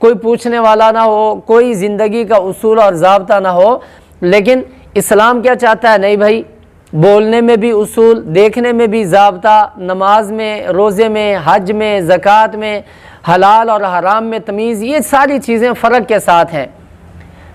کوئی پوچھنے والا نہ ہو، کوئی زندگی کا اصول اور ضابطہ نہ ہو، لیکن اسلام کیا چاہتا ہے؟ نہیں بھائی، بولنے میں بھی اصول، دیکھنے میں بھی ضابطہ، نماز میں، روزے میں، حج میں، زکوٰۃ میں، حلال اور حرام میں تمیز، یہ ساری چیزیں فرق کے ساتھ ہیں۔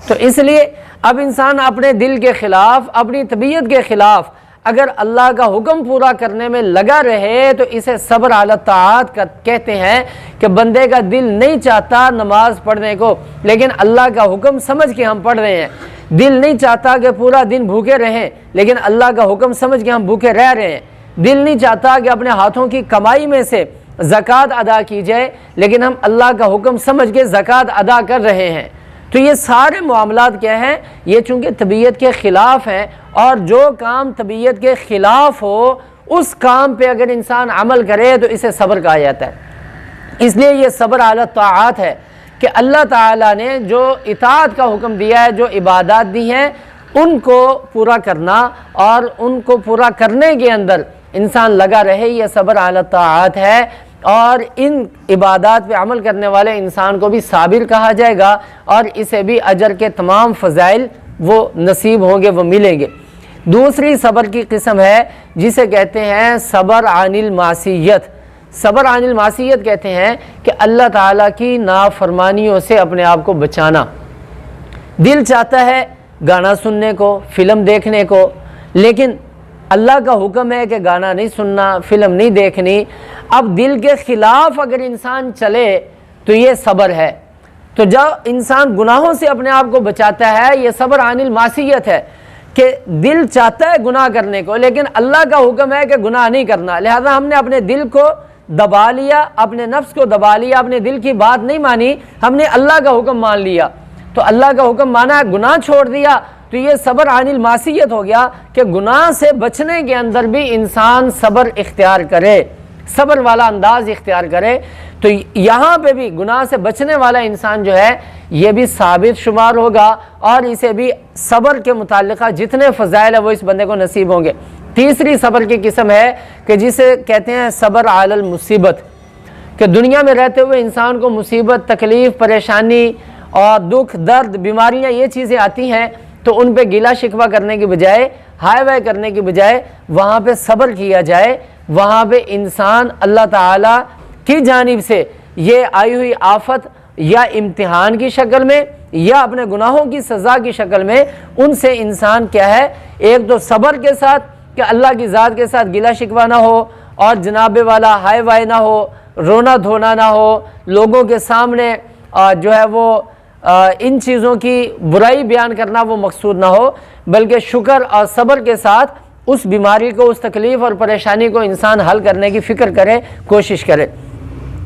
تو اس لیے اب انسان اپنے دل کے خلاف، اپنی طبیعت کے خلاف اگر اللہ کا حکم پورا کرنے میں لگا رہے تو اسے صبر علی الطاعات کہتے ہیں، کہ بندے کا دل نہیں چاہتا نماز پڑھنے کو، لیکن اللہ کا حکم سمجھ کے ہم پڑھ رہے ہیں۔ دل نہیں چاہتا کہ پورا دن بھوکے رہیں، لیکن اللہ کا حکم سمجھ کے ہم بھوکے رہ رہے ہیں۔ دل نہیں چاہتا کہ اپنے ہاتھوں کی کمائی میں سے زکوٰۃ ادا کی جائے، لیکن ہم اللہ کا حکم سمجھ کے زکوٰۃ ادا کر رہے ہیں۔ تو یہ سارے معاملات کیا ہیں؟ یہ چونکہ طبیعت کے خلاف ہیں، اور جو کام طبیعت کے خلاف ہو اس کام پہ اگر انسان عمل کرے تو اسے صبر کہا جاتا ہے۔ اس لیے یہ صبر علی الطاعات ہے کہ اللہ تعالیٰ نے جو اطاعت کا حکم دیا ہے، جو عبادات دی ہیں، ان کو پورا کرنا، اور ان کو پورا کرنے کے اندر انسان لگا رہے، یہ صبر علی الطاعات ہے۔ اور ان عبادات پہ عمل کرنے والے انسان کو بھی صابر کہا جائے گا، اور اسے بھی اجر کے تمام فضائل وہ نصیب ہوں گے، وہ ملیں گے۔ دوسری صبر کی قسم ہے جسے کہتے ہیں صبر عن المعصیت۔ صبر عن المعصیت کہتے ہیں کہ اللہ تعالیٰ کی نافرمانیوں سے اپنے آپ کو بچانا۔ دل چاہتا ہے گانا سننے کو، فلم دیکھنے کو، لیکن اللہ کا حکم ہے کہ گانا نہیں سننا، فلم نہیں دیکھنی۔ اب دل کے خلاف اگر انسان چلے تو یہ صبر ہے۔ تو جب انسان گناہوں سے اپنے آپ کو بچاتا ہے، یہ صبر عن المعصیت ہے، کہ دل چاہتا ہے گناہ کرنے کو، لیکن اللہ کا حکم ہے کہ گناہ نہیں کرنا، لہذا ہم نے اپنے دل کو دبا لیا، اپنے نفس کو دبا لیا، اپنے دل کی بات نہیں مانی، ہم نے اللہ کا حکم مان لیا۔ تو اللہ کا حکم مانا، گناہ چھوڑ دیا، تو یہ صبر عن المعصیت ہو گیا، کہ گناہ سے بچنے کے اندر بھی انسان صبر اختیار کرے، صبر والا انداز اختیار کرے۔ تو یہاں پہ بھی گناہ سے بچنے والا انسان جو ہے یہ بھی ثابت شمار ہوگا، اور اسے بھی صبر کے متعلقہ جتنے فضائل ہیں وہ اس بندے کو نصیب ہوں گے۔ تیسری صبر کی قسم ہے کہ جسے کہتے ہیں صبر علی المصیبت، کہ دنیا میں رہتے ہوئے انسان کو مصیبت، تکلیف، پریشانی اور دکھ، درد، بیماریاں، یہ چیزیں آتی ہیں، تو ان پہ گلہ شکوہ کرنے کی بجائے، ہائے وائے کرنے کی بجائے وہاں پہ صبر کیا جائے۔ وہاں پہ انسان اللہ تعالیٰ کی جانب سے یہ آئی ہوئی آفت یا امتحان کی شکل میں یا اپنے گناہوں کی سزا کی شکل میں، ان سے انسان کیا ہے، ایک تو صبر کے ساتھ کہ اللہ کی ذات کے ساتھ گلہ شکوہ نہ ہو، اور جناب والا ہائے وائے نہ ہو، رونا دھونا نہ ہو، لوگوں کے سامنے جو ہے وہ ان چیزوں کی برائی بیان کرنا وہ مقصود نہ ہو، بلکہ شکر اور صبر کے ساتھ اس بیماری کو، اس تکلیف اور پریشانی کو انسان حل کرنے کی فکر کرے، کوشش کرے۔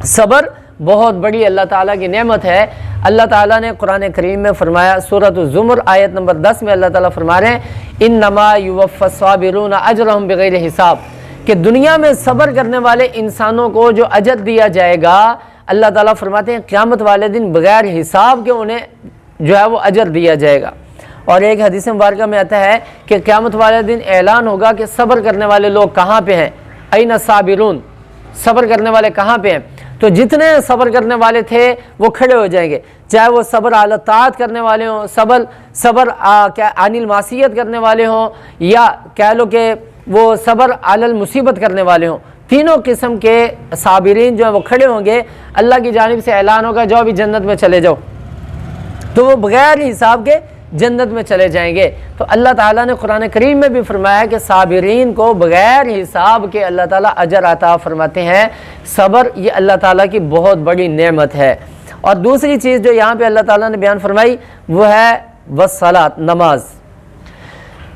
صبر بہت بڑی اللہ تعالیٰ کی نعمت ہے۔ اللہ تعالیٰ نے قرآن کریم میں فرمایا، سورۃ الزمر آیت نمبر 10 میں اللہ تعالیٰ فرما رہے ہیں، انما یوفی الصابرون اجرہم بغیر حساب، کہ دنیا میں صبر کرنے والے انسانوں کو جو اجر دیا جائے گا، اللہ تعالیٰ فرماتے ہیں قیامت والے دن بغیر حساب کے انہیں جو ہے وہ اجر دیا جائے گا۔ اور ایک حدیث مبارکہ میں آتا ہے کہ قیامت والے دن اعلان ہوگا کہ صبر کرنے والے لوگ کہاں پہ ہیں، این الصابرون، صبر کرنے والے کہاں پہ ہیں؟ تو جتنے صبر کرنے والے تھے وہ کھڑے ہو جائیں گے، چاہے وہ صبر علی الطاعت کرنے والے ہوں، صبر عن المعصیت کرنے والے ہوں، یا کہہ لو کہ وہ صبر علی المصیبت کرنے والے ہوں، تینوں قسم کے صابرین جو ہیں وہ کھڑے ہوں گے۔ اللہ کی جانب سے اعلان ہوگا جاؤ بھی جنت میں چلے جاؤ، تو وہ بغیر حساب کے جنت میں چلے جائیں گے۔ تو اللہ تعالیٰ نے قرآن کریم میں بھی فرمایا کہ صابرین کو بغیر حساب کے اللہ تعالیٰ اجر عطا فرماتے ہیں۔ صبر یہ اللہ تعالیٰ کی بہت بڑی نعمت ہے۔ اور دوسری چیز جو یہاں پہ اللہ تعالیٰ نے بیان فرمائی وہ ہے والصلاۃ، نماز۔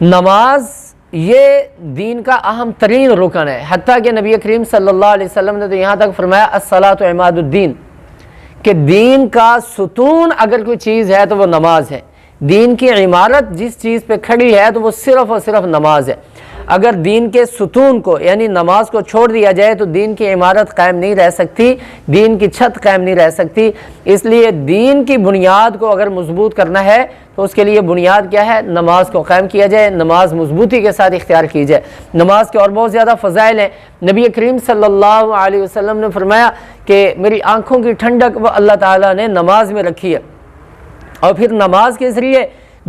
نماز یہ دین کا اہم ترین رکن ہے، حتیٰ کہ نبی کریم صلی اللہ علیہ وسلم نے تو یہاں تک فرمایا الصلاۃ عماد الدین، کہ دین کا ستون اگر کوئی چیز ہے تو وہ نماز ہے۔ دین کی عمارت جس چیز پہ کھڑی ہے تو وہ صرف اور صرف نماز ہے۔ اگر دین کے ستون کو یعنی نماز کو چھوڑ دیا جائے تو دین کی عمارت قائم نہیں رہ سکتی، دین کی چھت قائم نہیں رہ سکتی۔ اس لیے دین کی بنیاد کو اگر مضبوط کرنا ہے تو اس کے لیے بنیاد کیا ہے؟ نماز کو قائم کیا جائے، نماز مضبوطی کے ساتھ اختیار کی جائے۔ نماز کے اور بہت زیادہ فضائل ہیں۔ نبی کریم صلی اللہ علیہ وسلم نے فرمایا کہ میری آنکھوں کی ٹھنڈک وہ اللہ تعالیٰ نے نماز میں رکھی ہے، اور پھر نماز کے ذریعے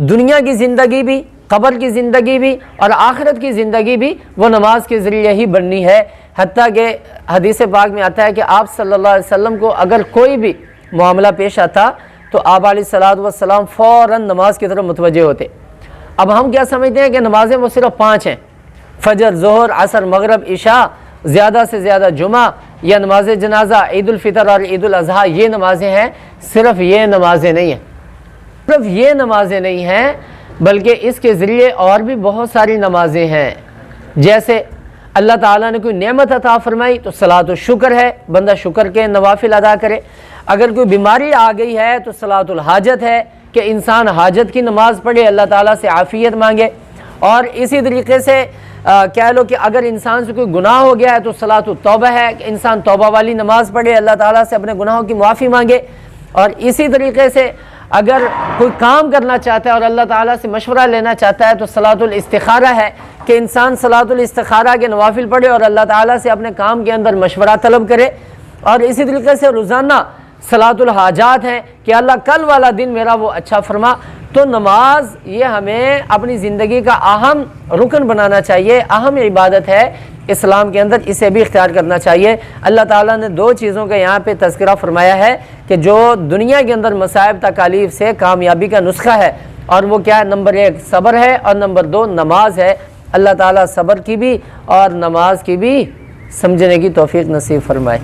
دنیا کی زندگی بھی، قبر کی زندگی بھی اور آخرت کی زندگی بھی وہ نماز کے ذریعے ہی بننی ہے۔ حتیٰ کہ حدیث پاک میں آتا ہے کہ آپ صلی اللہ علیہ وسلم کو اگر کوئی بھی معاملہ پیش آتا تو آپ علیہ السلام فوراً نماز کی طرف متوجہ ہوتے۔ اب ہم کیا سمجھتے ہیں کہ نمازیں وہ صرف 5 ہیں، فجر، ظہر، عصر، مغرب، عشاء، زیادہ سے زیادہ جمعہ یا نماز جنازہ، عید الفطر اور عید الاضحیٰ، یہ نمازیں ہیں۔ صرف یہ نمازیں نہیں ہیں، صرف یہ نمازیں نہیں ہیں، بلکہ اس کے ذریعے اور بھی بہت ساری نمازیں ہیں۔ جیسے اللہ تعالیٰ نے کوئی نعمت عطا فرمائی تو صلاۃ الشکر ہے، بندہ شکر کے نوافل ادا کرے۔ اگر کوئی بیماری آ گئی ہے تو صلاۃ الحاجت ہے کہ انسان حاجت کی نماز پڑھے، اللہ تعالیٰ سے عافیت مانگے۔ اور اسی طریقے سے کہہ لو کہ اگر انسان سے کوئی گناہ ہو گیا ہے تو صلاۃ التوبہ ہے کہ انسان توبہ والی نماز پڑھے، اللہ تعالیٰ سے اپنے گناہوں کی معافی مانگے۔ اور اسی طریقے سے اگر کوئی کام کرنا چاہتا ہے اور اللہ تعالیٰ سے مشورہ لینا چاہتا ہے تو صلاۃ الاستخارہ ہے کہ انسان صلاۃ الاستخارہ کے نوافل پڑھے اور اللہ تعالیٰ سے اپنے کام کے اندر مشورہ طلب کرے۔ اور اسی طریقے سے روزانہ صلاۃ الحاجات ہے کہ اللہ کل والا دن میرا وہ اچھا فرما۔ تو نماز یہ ہمیں اپنی زندگی کا اہم رکن بنانا چاہیے، اہم عبادت ہے اسلام کے اندر، اسے بھی اختیار کرنا چاہیے۔ اللہ تعالیٰ نے 2 چیزوں کا یہاں پہ تذکرہ فرمایا ہے کہ جو دنیا کے اندر مصائب تکالیف سے کامیابی کا نسخہ ہے، اور وہ کیا ہے؟ نمبر 1 صبر ہے اور نمبر 2 نماز ہے۔ اللہ تعالیٰ صبر کی بھی اور نماز کی بھی سمجھنے کی توفیق نصیب فرمائے۔